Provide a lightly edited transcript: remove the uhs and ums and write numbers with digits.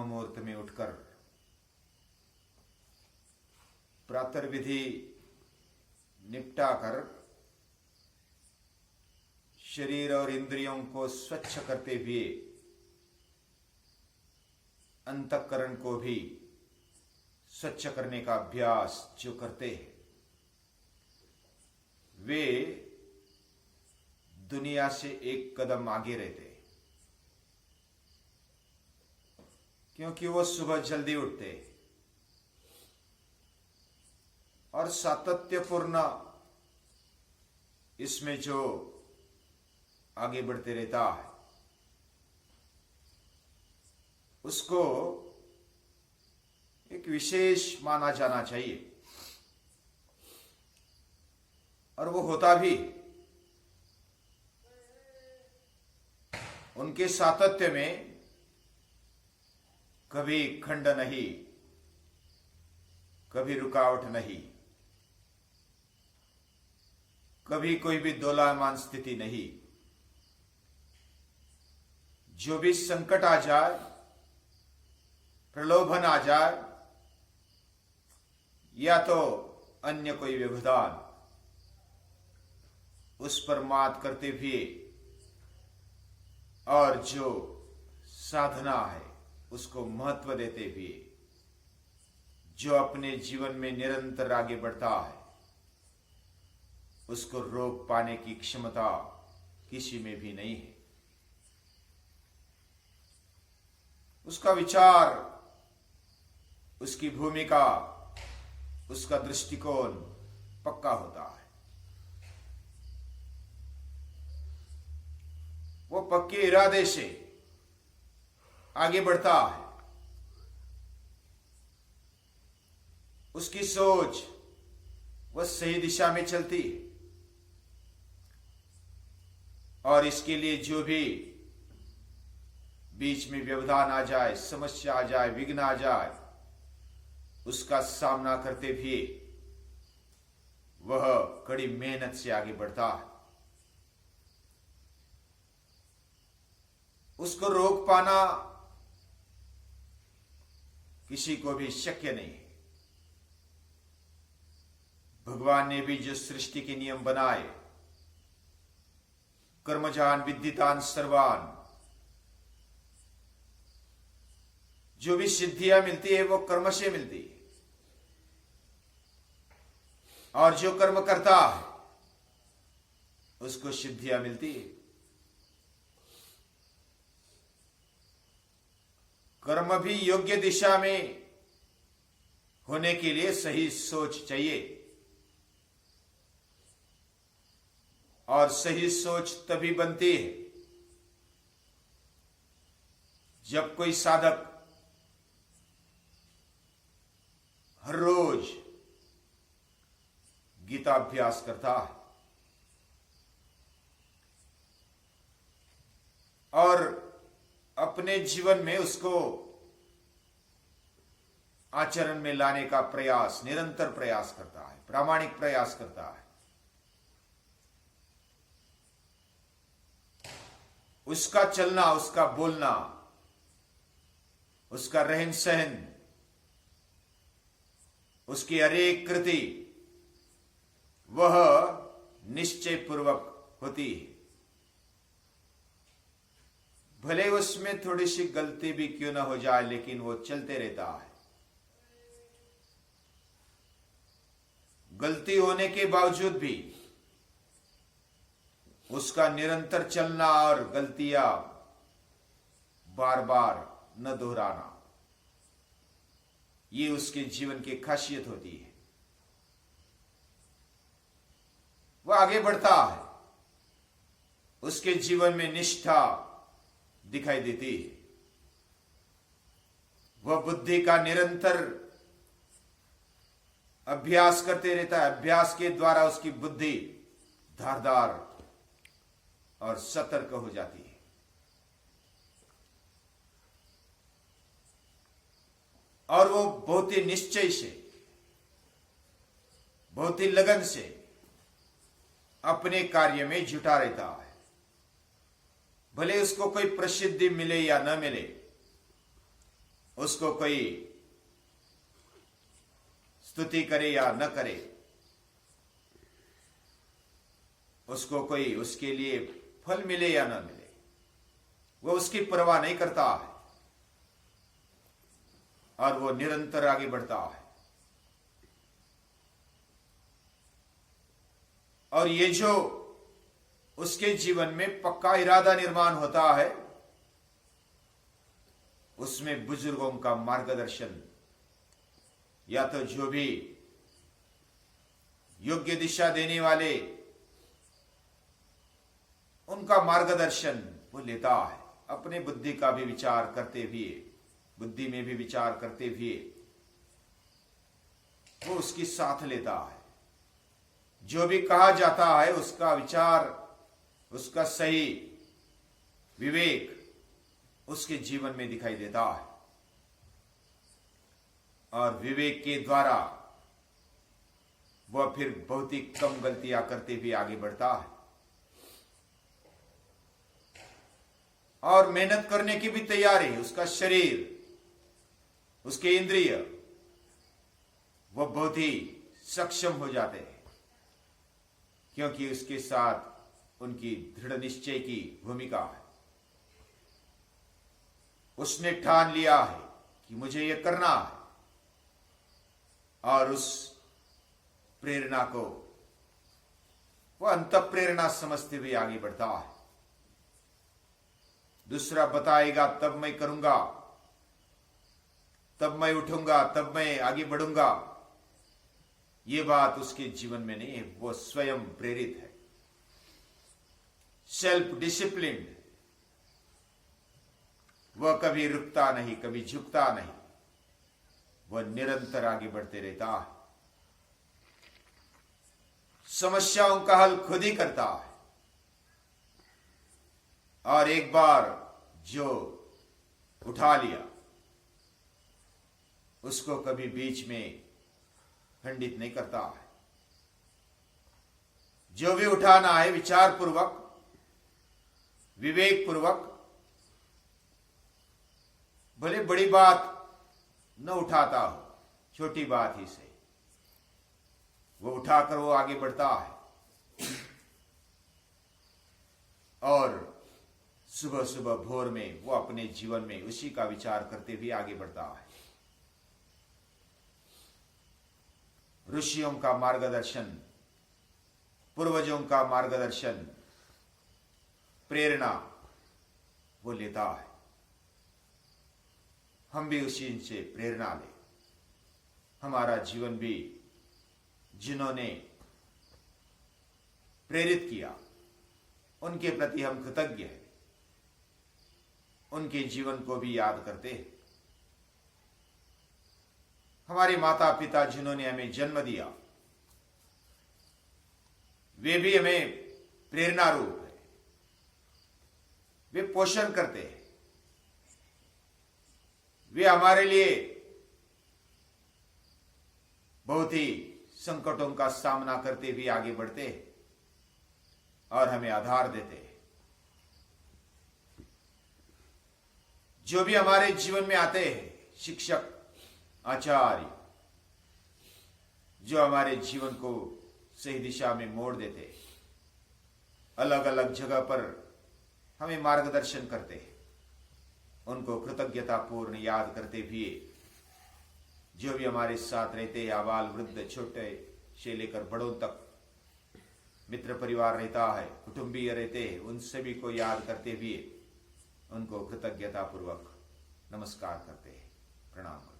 मुहूर्त में उठकर प्रातः विधि निपटा कर शरीर और इंद्रियों को स्वच्छ करते हुए अंतःकरण को भी स्वच्छ करने का अभ्यास जो करते हैं वे दुनिया से एक कदम आगे रहते हैं, क्योंकि वो सुबह जल्दी उठते हैं और सातत्यपूर्ण इसमें जो आगे बढ़ते रहता है उसको एक विशेष माना जाना चाहिए, और वो होता भी। उनके सातत्य में कभी खंड नहीं, कभी रुकावट नहीं, कभी कोई भी दोलायमान स्थिति नहीं। जो भी संकट आ जाए, प्रलोभन आ जाए, या तो अन्य कोई व्यवधान, उस पर मात करते हुए और जो साधना है उसको महत्व देते हुए जो अपने जीवन में निरंतर आगे बढ़ता है उसको रोक पाने की क्षमता किसी में भी नहीं है। उसका विचार, उसकी भूमिका, उसका दृष्टिकोण पक्का होता है। वो पक्के इरादे से आगे बढ़ता है। उसकी सोच वह सही दिशा में चलती है, और इसके लिए जो भी बीच में व्यवधान आ जाए, समस्या आ जाए, विघ्न आ जाए, उसका सामना करते हुए वह कड़ी मेहनत से आगे बढ़ता है। उसको रोक पाना किसी को भी शक्य नहीं। भगवान ने भी जो सृष्टि के नियम बनाए, कर्मजान विद्यितान सर्वान, जो भी सिद्धियां मिलती है वो कर्म से मिलती है, और जो कर्म करता है उसको सिद्धियां मिलती है। कर्म भी योग्य दिशा में होने के लिए सही सोच चाहिए, और सही सोच तभी बनती है जब कोई साधक हर रोज गीताभ्यास करता है और अपने जीवन में उसको आचरण में लाने का प्रयास, निरंतर प्रयास करता है, प्रामाणिक प्रयास करता है। उसका चलना, उसका बोलना, उसका रहन सहन, उसकी हरेक कृति वह निश्चय पूर्वक होती है। भले उसमें थोड़ी सी गलती भी क्यों ना हो जाए, लेकिन वो चलते रहता है। गलती होने के बावजूद भी उसका निरंतर चलना और गलतियां बार बार न दोहराना, ये उसके जीवन की खासियत होती है। वह आगे बढ़ता है, उसके जीवन में निष्ठा दिखाई देती है। वह बुद्धि का निरंतर अभ्यास करते रहता है। अभ्यास के द्वारा उसकी बुद्धि धारदार और सतर्क हो जाती है। और वो बहुत ही निश्चय से, बहुत ही लगन से अपने कार्य में जुटा रहता है। भले उसको कोई प्रसिद्धि मिले या न मिले, उसको कोई स्तुति करे या न करे, उसको कोई उसके लिए फल मिले या न मिले, वो उसकी परवाह नहीं करता है और वो निरंतर आगे बढ़ता है। और ये जो उसके जीवन में पक्का इरादा निर्माण होता है, उसमें बुजुर्गों का मार्गदर्शन या तो जो भी योग्य दिशा देने वाले उनका मार्गदर्शन वो लेता है, अपने बुद्धि का भी विचार करते हुए, बुद्धि में भी विचार करते हुए वो उसकी साथ लेता है। जो भी कहा जाता है उसका विचार, उसका सही विवेक उसके जीवन में दिखाई देता है और विवेक के द्वारा वह फिर बहुत ही कम गलतियां करते हुए आगे बढ़ता है और मेहनत करने की भी तैयारी, उसका शरीर, उसके इंद्रिय वह बहुत ही सक्षम हो जाते हैं, क्योंकि उसके साथ उनकी दृढ़ निश्चय की भूमिका है। उसने ठान लिया है कि मुझे यह करना है और उस प्रेरणा को वह अंतः प्रेरणा समझते हुए आगे बढ़ता है। दूसरा बताएगा तब मैं करूंगा, तब मैं उठूंगा, तब मैं आगे बढ़ूंगा, ये बात उसके जीवन में नहीं है। वो स्वयं प्रेरित है, सेल्फ डिसिप्लिन्ड। वह कभी रुकता नहीं, कभी झुकता नहीं, वह निरंतर आगे बढ़ते रहता है, समस्याओं का हल खुद ही करता है और एक बार जो उठा लिया उसको कभी बीच में खंडित नहीं करता है। जो भी उठाना है विचार पूर्वक, विवेक पूर्वक, भले बड़ी बात न उठाता हो, छोटी बात ही से वो उठाकर वो आगे बढ़ता है और सुबह सुबह भोर में वो अपने जीवन में उसी का विचार करते हुए आगे बढ़ता है। ऋषियों का मार्गदर्शन, पूर्वजों का मार्गदर्शन, प्रेरणा वो लेता है। हम भी उसी से प्रेरणा लें। हमारा जीवन भी जिन्होंने प्रेरित किया उनके प्रति हम कृतज्ञ हैं, उनके जीवन को भी याद करते हैं। हमारे माता पिता जिन्होंने हमें जन्म दिया वे भी हमें प्रेरणा रूप है, वे पोषण करते हैं, वे हमारे लिए बहुत ही संकटों का सामना करते हुए आगे बढ़ते हैं और हमें आधार देते हैं। जो भी हमारे जीवन में आते हैं, शिक्षक, आचार्य, जो हमारे जीवन को सही दिशा में मोड़ देते हैं, अलग अलग जगह पर हमें मार्गदर्शन करते हैं, उनको कृतज्ञतापूर्ण याद करते हुए जो भी हमारे साथ रहते हैं, आबाल वृद्ध छोटे से लेकर बड़ों तक मित्र परिवार रहता है, कुटुंबीय रहते हैं, उन सभी को याद करते हुए उनको कृतज्ञतापूर्वक नमस्कार करते हैं, प्रणाम करते हैं।